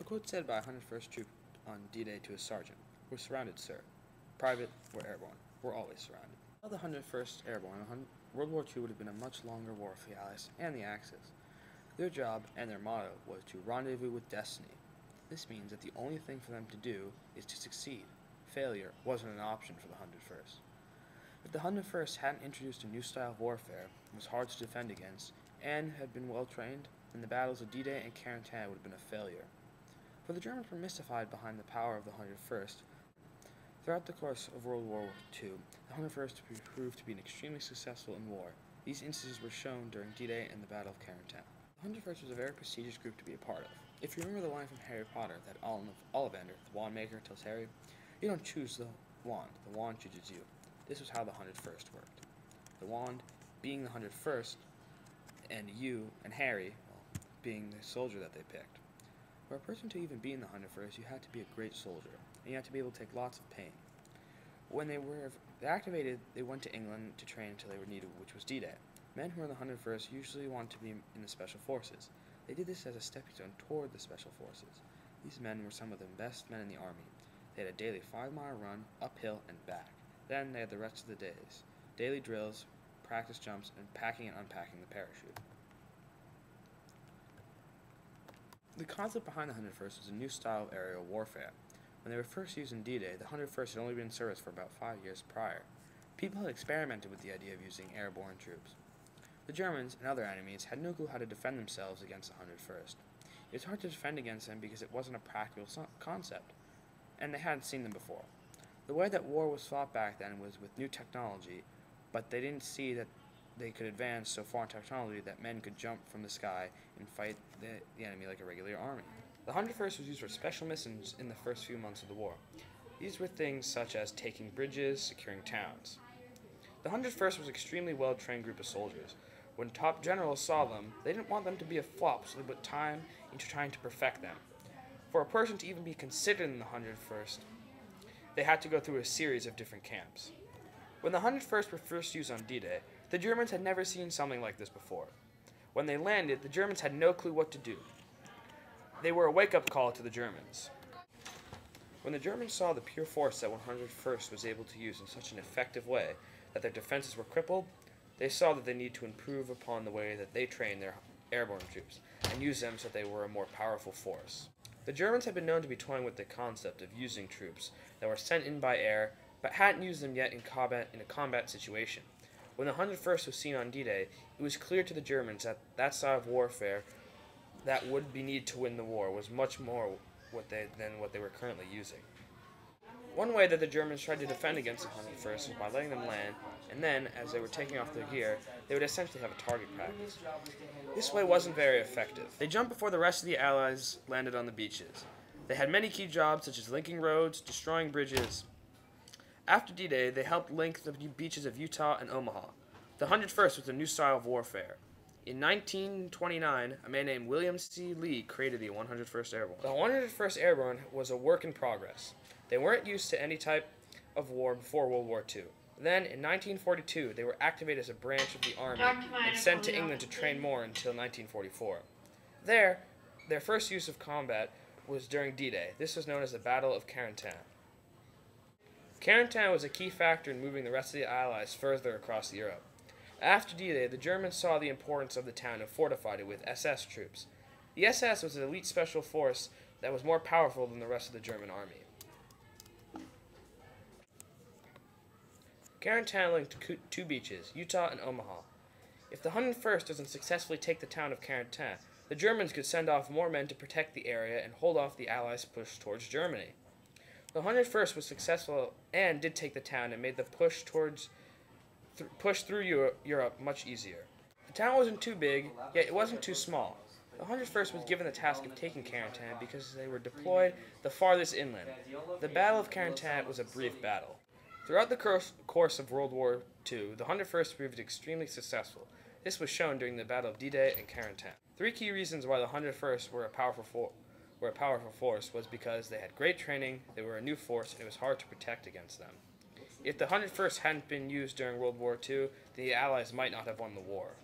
quote said by a 101st Troop on D-Day to his sergeant: "We're surrounded, sir. Private, we're airborne. We're always surrounded." Without the 101st Airborne, World War II would have been a much longer war for the Allies and the Axis. Their job and their motto was to rendezvous with destiny. This means that the only thing for them to do is to succeed. Failure wasn't an option for the 101st. If the 101st hadn't introduced a new style of warfare, was hard to defend against, and had been well trained, then the battles of D-Day and Carentan would have been a failure. For the Germans were mystified behind the power of the 101st. Throughout the course of World War II, the 101st proved to be extremely successful in war. These instances were shown during D-Day and the Battle of Carentan. The 101st was a very prestigious group to be a part of. If you remember the line from Harry Potter that Ollivander, the wand maker, tells Harry, "You don't choose the wand chooses you." This was how the 101st worked. The wand being the 101st, and you and Harry, well, being the soldier that they picked. For a person to even be in the 101st, you had to be a great soldier, and you had to be able to take lots of pain. When they were activated, they went to England to train until they were needed, which was D-Day. Men who were in the 101st usually wanted to be in the Special Forces. They did this as a stepping stone toward the Special Forces. These men were some of the best men in the Army. They had a daily 5-mile run, uphill and back. Then they had the rest of the days, daily drills, practice jumps, and packing and unpacking the parachute. The concept behind the 101st was a new style of aerial warfare. When they were first used in D-Day, the 101st had only been in service for about 5 years prior. People had experimented with the idea of using airborne troops. The Germans and other enemies had no clue how to defend themselves against the 101st. It was hard to defend against them because it wasn't a practical concept, and they hadn't seen them before. The way that war was fought back then was with new technology, but they didn't see that they could advance so far in technology that men could jump from the sky and fight the enemy like a regular army. The 101st was used for special missions in the first few months of the war. These were things such as taking bridges, securing towns. The 101st was an extremely well-trained group of soldiers. When top generals saw them, they didn't want them to be a flop, so they put time into trying to perfect them. For a person to even be considered in the 101st, they had to go through a series of different camps. When the 101st were first used on D-Day, the Germans had never seen something like this before. When they landed, the Germans had no clue what to do. They were a wake-up call to the Germans. When the Germans saw the pure force that 101st was able to use in such an effective way that their defenses were crippled, they saw that they needed to improve upon the way that they trained their airborne troops and use them so that they were a more powerful force. The Germans had been known to be toying with the concept of using troops that were sent in by air, but hadn't used them yet in a combat situation. When the 101st was seen on D-Day, it was clear to the Germans that that style of warfare that would be needed to win the war was much more than what they were currently using. One way that the Germans tried to defend against the 101st was by letting them land, and then, as they were taking off their gear, they would essentially have a target practice. This way wasn't very effective. They jumped before the rest of the Allies landed on the beaches. They had many key jobs such as linking roads, destroying bridges. After D-Day, they helped link the beaches of Utah and Omaha. The 101st was a new style of warfare. In 1929, a man named William C. Lee created the 101st Airborne. The 101st Airborne was a work in progress. They weren't used to any type of war before World War II. Then, in 1942, they were activated as a branch of the Army and sent to England to train more until 1944. There, their first use of combat was during D-Day. This was known as the Battle of Carentan. Carentan was a key factor in moving the rest of the Allies further across Europe. After D-Day, the Germans saw the importance of the town and fortified it with SS troops. The SS was an elite special force that was more powerful than the rest of the German army. Carentan linked two beaches, Utah and Omaha. If the 101st doesn't successfully take the town of Carentan, the Germans could send off more men to protect the area and hold off the Allies' push towards Germany. The 101st was successful and did take the town and made the push through Europe much easier. The town wasn't too big, yet it wasn't too small. The 101st was given the task of taking Carentan because they were deployed the farthest inland. The Battle of Carentan was a brief battle. Throughout the course of World War II, the 101st proved extremely successful. This was shown during the Battle of D-Day and Carentan. 3 key reasons why the 101st were a powerful force was because they had great training, they were a new force, and it was hard to protect against them. If the 101st hadn't been used during World War II, the Allies might not have won the war.